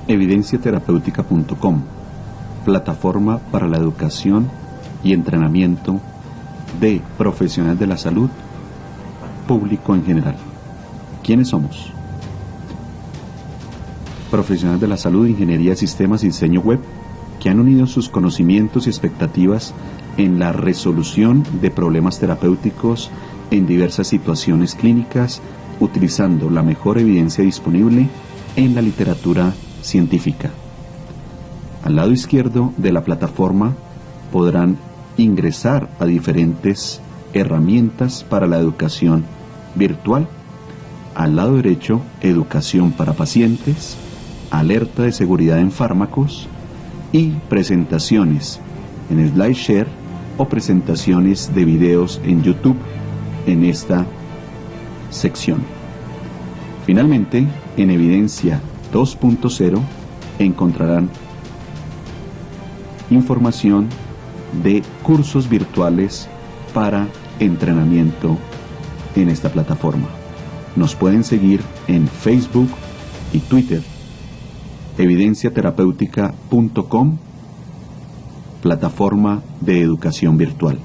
Evidenciaterapeutica.com, plataforma para la educación y entrenamiento de profesionales de la salud, público en general. ¿Quiénes somos? Profesionales de la salud, ingeniería de sistemas y diseño web, que han unido sus conocimientos y expectativas en la resolución de problemas terapéuticos en diversas situaciones clínicas, utilizando la mejor evidencia disponible en la literatura científica. Al lado izquierdo de la plataforma podrán ingresar a diferentes herramientas para la educación virtual. Al lado derecho, educación para pacientes, alerta de seguridad en fármacos y presentaciones en SlideShare o presentaciones de videos en YouTube en esta sección. Finalmente, en Evidencia 2.0 encontrarán información de cursos virtuales para entrenamiento en esta plataforma. Nos pueden seguir en Facebook y Twitter, evidenciaterapeutica.com, plataforma de educación virtual.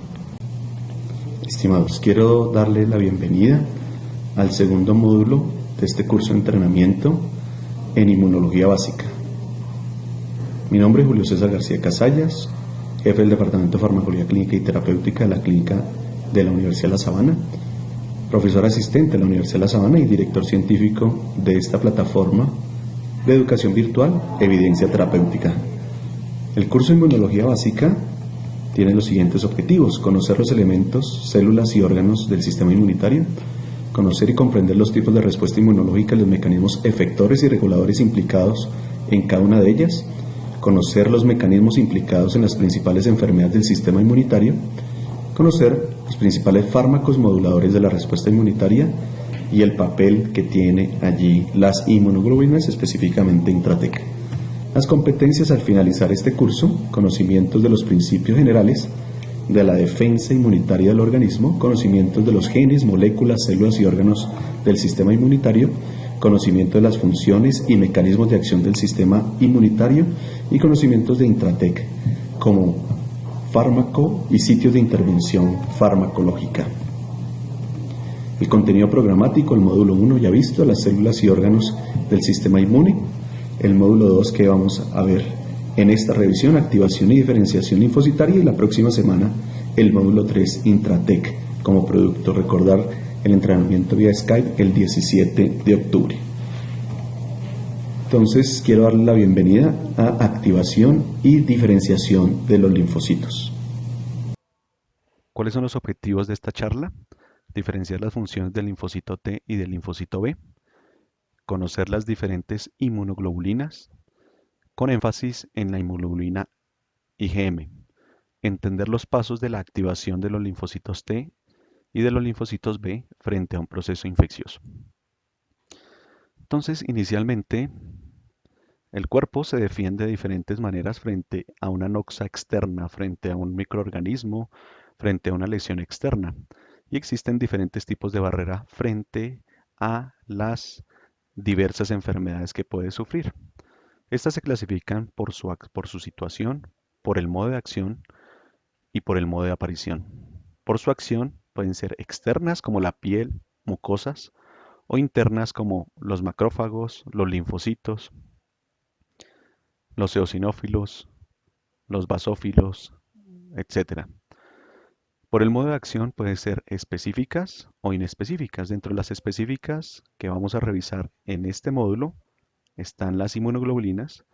Estimados, quiero darle la bienvenida al segundo módulo de este curso de entrenamiento en inmunología básica. Mi nombre es Julio César García Casallas, jefe del Departamento de Farmacología Clínica y Terapéutica de la Clínica de la Universidad de La Sabana, profesor asistente de la Universidad de La Sabana y director científico de esta plataforma de educación virtual Evidencia Terapéutica. El curso de inmunología básica tiene los siguientes objetivos: conocer los elementos, células y órganos del sistema inmunitario, conocer y comprender los tipos de respuesta inmunológica y los mecanismos efectores y reguladores implicados en cada una de ellas, conocer los mecanismos implicados en las principales enfermedades del sistema inmunitario, conocer los principales fármacos moduladores de la respuesta inmunitaria y el papel que tiene allí las inmunoglobulinas, específicamente Intratec. Las competencias al finalizar este curso: conocimientos de los principios generales de la defensa inmunitaria del organismo, conocimientos de los genes, moléculas, células y órganos del sistema inmunitario, conocimiento de las funciones y mecanismos de acción del sistema inmunitario y conocimientos de Intratec como fármaco y sitios de intervención farmacológica. El contenido programático: el módulo 1 ya visto, las células y órganos del sistema inmune. El módulo 2 que vamos a ver en esta revisión: activación y diferenciación linfocitaria, y la próxima semana el módulo 3, Intratec como producto. Recordar el entrenamiento vía Skype el 17 de octubre. Entonces quiero darle la bienvenida a activación y diferenciación de los linfocitos. ¿Cuáles son los objetivos de esta charla? Diferenciar las funciones del linfocito T y del linfocito B, conocer las diferentes inmunoglobulinas, con énfasis en la inmunoglobulina IgM, entender los pasos de la activación de los linfocitos T y de los linfocitos B frente a un proceso infeccioso. Entonces, inicialmente, el cuerpo se defiende de diferentes maneras frente a una noxa externa, frente a un microorganismo, frente a una lesión externa. Y existen diferentes tipos de barrera frente a las diversas enfermedades que puede sufrir. Estas se clasifican por su situación, por el modo de acción y por el modo de aparición. Por su acción pueden ser externas como la piel, mucosas, o internas como los macrófagos, los linfocitos, los eosinófilos, los basófilos, etc. Por el modo de acción pueden ser específicas o inespecíficas. Dentro de las específicas que vamos a revisar en este módulo están las inmunoglobulinas,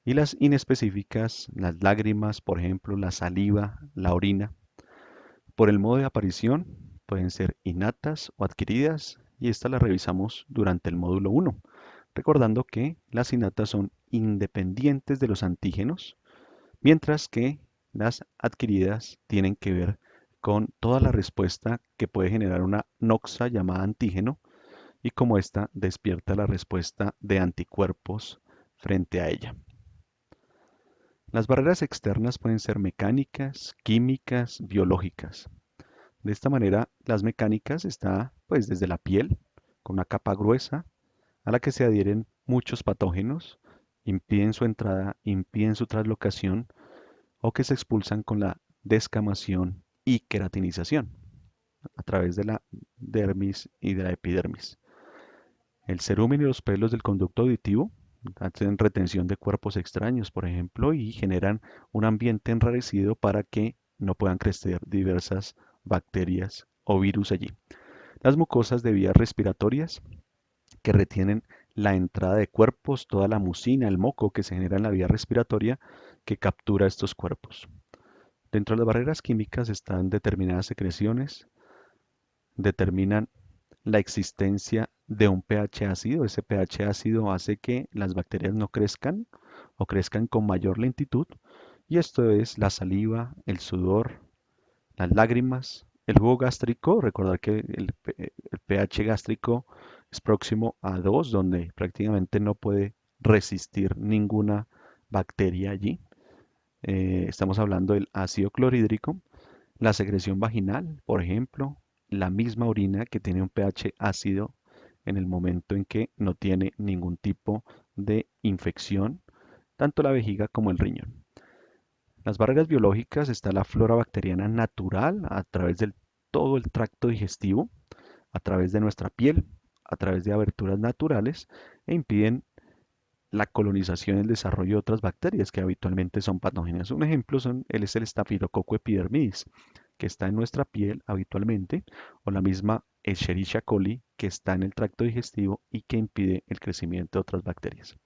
y las inespecíficas, las lágrimas, por ejemplo, la saliva, la orina. Por el modo de aparición pueden ser innatas o adquiridas, y estas las revisamos durante el módulo 1, recordando que las innatas son independientes de los antígenos, mientras que las adquiridas tienen que ver con toda la respuesta que puede generar una noxa llamada antígeno, y cómo ésta despierta la respuesta de anticuerpos frente a ella. Las barreras externas pueden ser mecánicas, químicas, biológicas. De esta manera, las mecánicas está pues desde la piel, con una capa gruesa, a la que se adhieren muchos patógenos impiden su entrada, impiden su translocación o que se expulsan con la descamación y queratinización a través de la dermis y de la epidermis. El cerumen y los pelos del conducto auditivo hacen retención de cuerpos extraños, por ejemplo, y generan un ambiente enrarecido para que no puedan crecer diversas bacterias o virus allí. Las mucosas de vías respiratorias que retienen la entrada de cuerpos, toda la mucina, el moco que se genera en la vía respiratoria que captura estos cuerpos. Dentro de las barreras químicas están determinadas secreciones, determinan la existencia de un pH ácido. Ese pH ácido hace que las bacterias no crezcan o crezcan con mayor lentitud. Y esto es la saliva, el sudor, las lágrimas, el jugo gástrico. Recordar que el pH gástrico es próximo a 2, donde prácticamente no puede resistir ninguna bacteria allí. Estamos hablando del ácido clorhídrico, la secreción vaginal, por ejemplo, la misma orina que tiene un pH ácido en el momento en que no tiene ningún tipo de infección, tanto la vejiga como el riñón. Las barreras biológicas está la flora bacteriana natural a través de todo el tracto digestivo, a través de nuestra piel, a través de aberturas naturales e impiden la colonización y el desarrollo de otras bacterias que habitualmente son patógenas. Un ejemplo es el Staphylococcus epidermidis, que está en nuestra piel habitualmente, o la misma Escherichia coli, que está en el tracto digestivo y que impide el crecimiento de otras bacterias.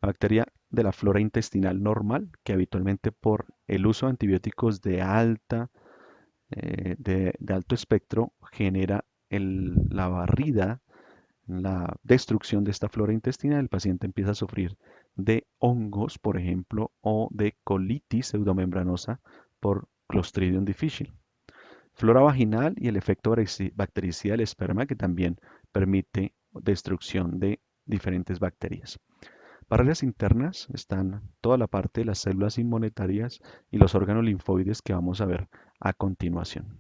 La bacteria de la flora intestinal normal, que habitualmente por el uso de antibióticos de alto espectro genera la barrida, la destrucción de esta flora intestinal, el paciente empieza a sufrir de hongos, por ejemplo, o de colitis pseudomembranosa por Clostridium difficile. Flora vaginal y el efecto bactericida del esperma que también permite destrucción de diferentes bacterias. Barreras internas están toda la parte de las células inmunitarias y los órganos linfoides que vamos a ver a continuación.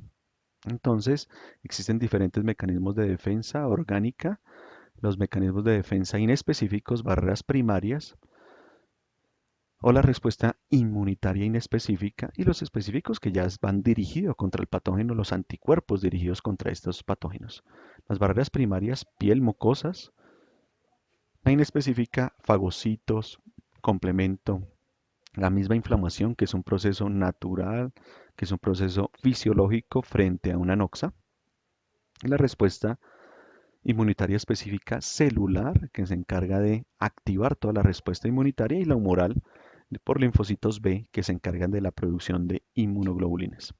Entonces, existen diferentes mecanismos de defensa orgánica, los mecanismos de defensa inespecíficos, barreras primarias, o la respuesta inmunitaria inespecífica y los específicos que ya van dirigidos contra el patógeno, los anticuerpos dirigidos contra estos patógenos. Las barreras primarias, piel, mucosas, la inespecífica, fagocitos, complemento, la misma inflamación, que es un proceso natural, que es un proceso fisiológico frente a una noxa, y la respuesta inmunitaria específica celular, que se encarga de activar toda la respuesta inmunitaria, y la humoral por linfocitos B, que se encargan de la producción de inmunoglobulinas.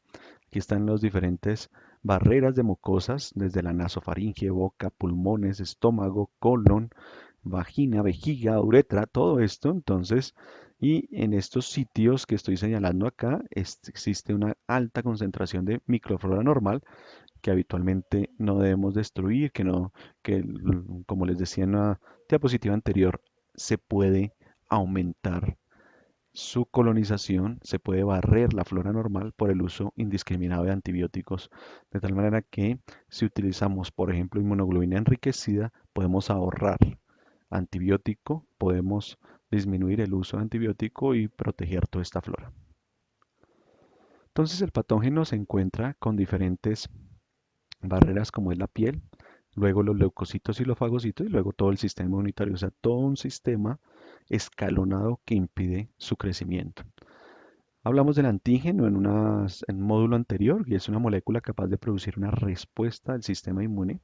Aquí están las diferentes barreras de mucosas, desde la nasofaringe, boca, pulmones, estómago, colon, vagina, vejiga, uretra, todo esto. Entonces, y en estos sitios que estoy señalando acá, existe una alta concentración de microflora normal que habitualmente no debemos destruir, como les decía en la diapositiva anterior, se puede aumentar su colonización, se puede barrer la flora normal por el uso indiscriminado de antibióticos, de tal manera que si utilizamos, por ejemplo, inmunoglobulina enriquecida, podemos ahorrar antibiótico, podemos disminuir el uso de antibiótico y proteger toda esta flora. Entonces el patógeno se encuentra con diferentes barreras como es la piel, luego los leucocitos y los fagocitos y luego todo el sistema inmunitario, o sea, todo un sistema escalonado que impide su crecimiento. Hablamos del antígeno en un módulo anterior y es una molécula capaz de producir una respuesta del sistema inmune.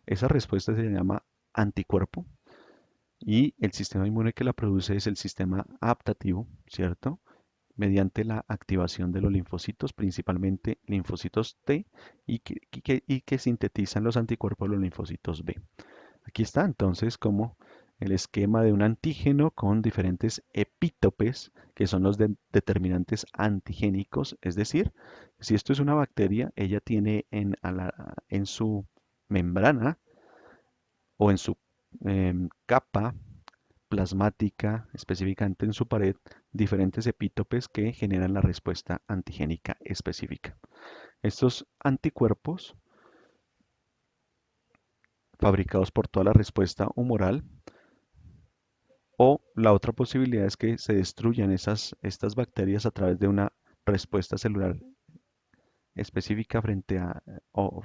Esa respuesta se llama anticuerpo y el sistema inmune que la produce es el sistema adaptativo, ¿cierto? Mediante la activación de los linfocitos, principalmente linfocitos T, y que sintetizan los anticuerpos de los linfocitos B. Aquí está entonces como el esquema de un antígeno con diferentes epítopes, que son los determinantes antigénicos, es decir, si esto es una bacteria, ella tiene en su membrana o en su capa plasmática, específicamente en su pared, diferentes epítopes que generan la respuesta antigénica específica. Estos anticuerpos, fabricados por toda la respuesta humoral O la otra posibilidad es que se destruyan estas bacterias a través de una respuesta celular específica o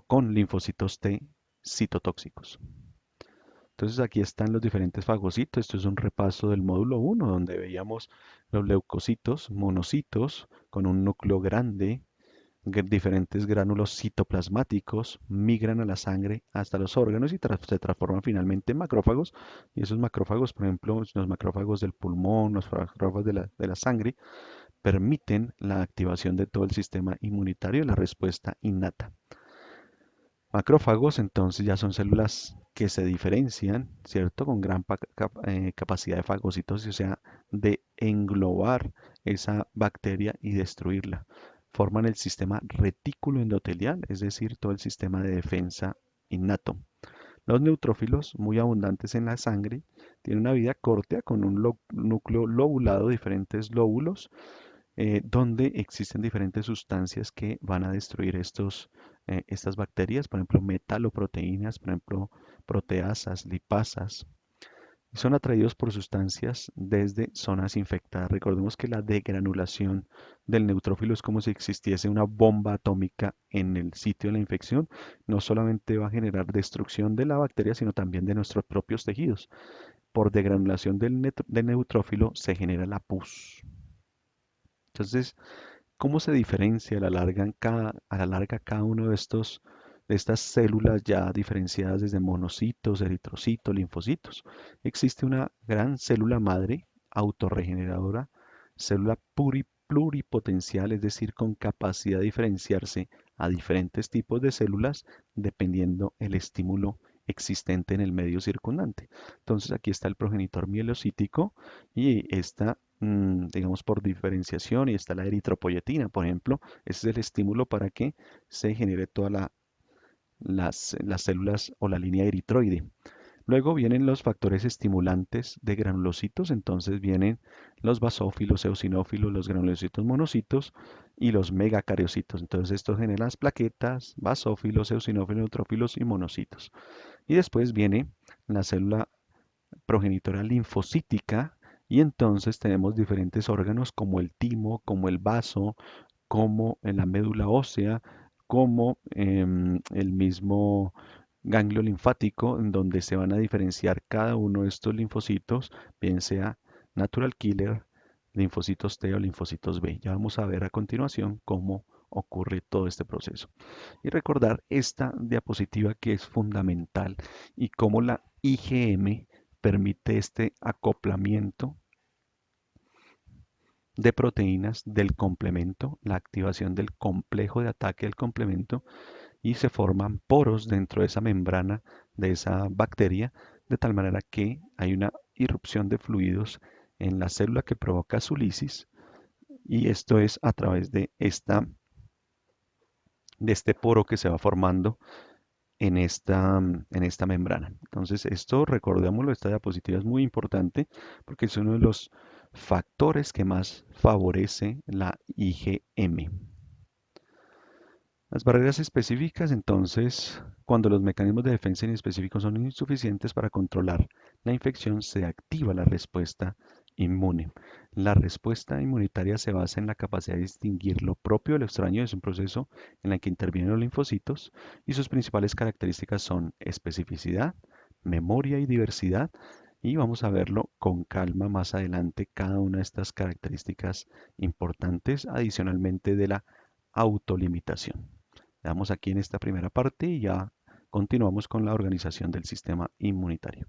con linfocitos T citotóxicos. Entonces aquí están los diferentes fagocitos. Esto es un repaso del módulo 1 donde veíamos los leucocitos, monocitos, con un núcleo grande, diferentes gránulos citoplasmáticos, migran a la sangre hasta los órganos y se transforman finalmente en macrófagos. Y esos macrófagos, por ejemplo, los macrófagos del pulmón, los macrófagos de la sangre, permiten la activación de todo el sistema inmunitario y la respuesta innata. Macrófagos entonces ya son células que se diferencian, ¿cierto? Con gran capacidad de fagocitosis, o sea, de englobar esa bacteria y destruirla. Forman el sistema retículo endotelial, es decir, todo el sistema de defensa innato. Los neutrófilos, muy abundantes en la sangre, tienen una vida corta con un núcleo lobulado, diferentes lóbulos, donde existen diferentes sustancias que van a destruir estas bacterias, por ejemplo, metaloproteínas, por ejemplo, proteasas, lipasas, y son atraídos por sustancias desde zonas infectadas. Recordemos que la degranulación del neutrófilo es como si existiese una bomba atómica en el sitio de la infección. No solamente va a generar destrucción de la bacteria, sino también de nuestros propios tejidos. Por degranulación del neutrófilo se genera la pus. Entonces, ¿cómo se diferencia a la larga cada uno de estas células ya diferenciadas desde monocitos, eritrocitos, linfocitos? Existe una gran célula madre autorregeneradora, célula pluripotencial, es decir, con capacidad de diferenciarse a diferentes tipos de células dependiendo el estímulo existente en el medio circundante. Entonces aquí está el progenitor mielocítico y esta digamos, por diferenciación, y está la eritropoyetina, por ejemplo. Ese es el estímulo para que se genere todas las células o la línea eritroide. Luego vienen los factores estimulantes de granulocitos, entonces vienen los basófilos, eosinófilos, los granulocitos monocitos y los megacariocitos. Entonces estos generan las plaquetas, basófilos, eosinófilos, neutrófilos y monocitos. Y después viene la célula progenitora linfocítica y entonces tenemos diferentes órganos como el timo, como el vaso, como en la médula ósea, como el mismo ganglio linfático, en donde se van a diferenciar cada uno de estos linfocitos, bien sea natural killer, linfocitos T o linfocitos B. Ya vamos a ver a continuación cómo ocurre todo este proceso. Y recordar esta diapositiva que es fundamental y cómo la IgM permite este acoplamiento de proteínas del complemento, la activación del complejo de ataque del complemento y se forman poros dentro de esa membrana de esa bacteria de tal manera que hay una irrupción de fluidos en la célula que provoca su lisis y esto es a través de este poro que se va formando en esta membrana. Entonces, esto, recordémoslo, esta diapositiva es muy importante porque es uno de los factores que más favorece la IgM. Las barreras específicas, entonces, cuando los mecanismos de defensa inespecíficos son insuficientes para controlar la infección, se activa la respuesta inmune. La respuesta inmunitaria se basa en la capacidad de distinguir lo propio de lo extraño. Es un proceso en el que intervienen los linfocitos y sus principales características son especificidad, memoria y diversidad. Y vamos a verlo con calma más adelante, cada una de estas características importantes, adicionalmente de la autolimitación. Le damos aquí en esta primera parte y ya continuamos con la organización del sistema inmunitario.